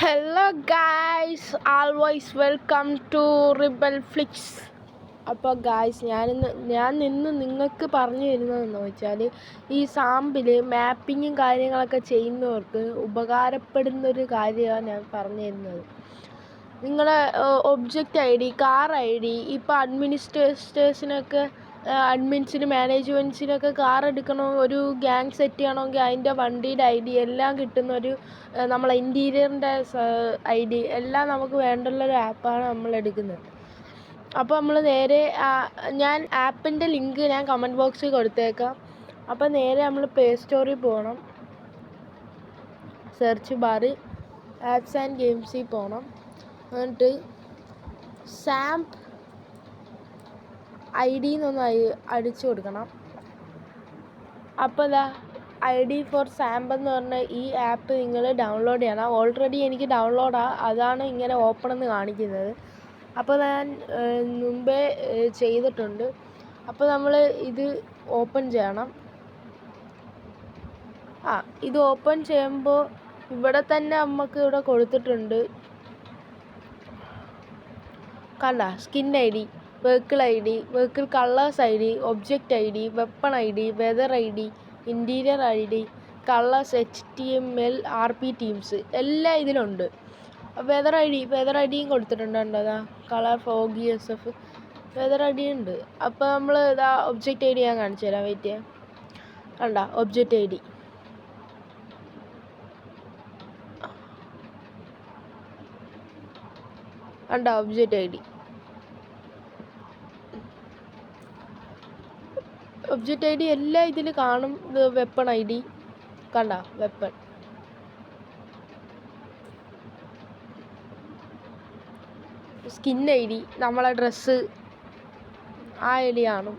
Hello guys, always welcome to Rebel Flicks. അപ്പോൾ guys, ഞാൻ ഇന്ന് നിങ്ങൾക്ക് പറഞ്ഞു തരുന്നതെന്ന് വെച്ചാൽ, ഈ സാമ്പിൽ മാപ്പിങ്ങും കാര്യങ്ങളൊക്കെ ചെയ്യുന്നവർക്ക് ഉപകാരപ്പെടുന്നൊരു കാര്യമാണ് ഞാൻ പറഞ്ഞു തരുന്നത്. നിങ്ങളുടെ object I D, car I D, ഇപ്പോൾ അഡ്മിൻസിന് മാനേജ്മെൻറ്റ്സിനൊക്കെ കാർ എടുക്കണോ, ഒരു ഗ്യാങ് സെറ്റ് ചെയ്യണമെങ്കിൽ അതിൻ്റെ വണ്ടിയുടെ ഐ ഡി എല്ലാം കിട്ടുന്നൊരു നമ്മളെ ഇൻറ്റീരിയറിൻ്റെ ഐ ഡി എല്ലാം നമുക്ക് വേണ്ടുള്ളൊരു ആപ്പാണ് നമ്മൾ എടുക്കുന്നത്. അപ്പോൾ നമ്മൾ നേരെ ഞാൻ ആപ്പിൻ്റെ ലിങ്ക് ഞാൻ കമൻറ്റ് ബോക്സിൽ കൊടുത്തേക്കാം. അപ്പോൾ നേരെ നമ്മൾ പ്ലേ സ്റ്റോറിൽ പോകണം, സെർച്ച് ബാറിൽ ആപ്സ് ആൻഡ് ഗെയിംസിൽ പോകണം, എന്നിട്ട് സാംപ് ഐ ഡി എന്നൊന്ന് അടിച്ചു കൊടുക്കണം. അപ്പോൾ ഐ ഡി ഫോർ സാമ്പ് എന്ന് പറഞ്ഞ ഈ ആപ്പ് നിങ്ങൾ ഡൗൺലോഡ് ചെയ്യണം. ഓൾറെഡി എനിക്ക് ഡൗൺലോഡാണ്, അതാണ് ഇങ്ങനെ ഓപ്പൺ എന്ന് കാണിക്കുന്നത്. അപ്പോൾ ഞാൻ മുമ്പേ ചെയ്തിട്ടുണ്ട്. അപ്പോൾ നമ്മൾ ഇത് ഓപ്പൺ ചെയ്യണം. ഇത് ഓപ്പൺ ചെയ്യുമ്പോൾ ഇവിടെ തന്നെ നമുക്ക് ഇവിടെ കൊടുത്തിട്ടുണ്ട്, കണ്ട, skin I D, vehicle I D, vehicle colours I D, object I D, weapon I D, weather I D, interior I D, colours, HTML, RP teams എല്ലാം ഇതിലുണ്ട്. വെതർ ഐ ഡിയും കൊടുത്തിട്ടുണ്ട്. അതാ colour foggy SF weather I D ഉണ്ട്. അപ്പോൾ നമ്മൾ object I D ഞാൻ കാണിച്ചു തരാം, വെയിറ്റ് ചെയ്യാം. കണ്ട, ഒബ്ജക്റ്റ് ഐ ഡി, കണ്ട, object I D. Object I D എല്ലാം ഇതിൽ കാണും. ഇത് വെപ്പൺ ഐ ഡി, കണ്ട, വെപ്പൺ. സ്കിൻ ഐ ഡി, നമ്മളെ ഡ്രസ്സ്, ആ ഐ ഡി കാണും.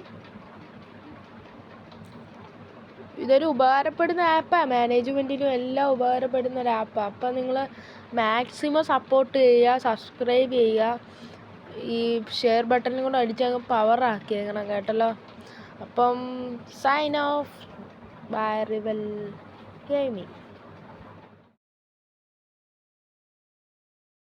ഇതൊരു ഉപകാരപ്പെടുന്ന ആപ്പാണ്, മാനേജ്മെൻറ്റിനും എല്ലാം ഉപകാരപ്പെടുന്ന ഒരു ആപ്പാണ്. അപ്പം നിങ്ങൾ മാക്സിമം സപ്പോർട്ട് ചെയ്യുക, സബ്സ്ക്രൈബ് ചെയ്യുക, ഈ ഷെയർ ബട്ടണിലും കൂടെ അടിച്ചങ്ങ് പവറാക്കിയേക്കണം കേട്ടല്ലോ. അപ്പം sign off, bye Rebel gaming.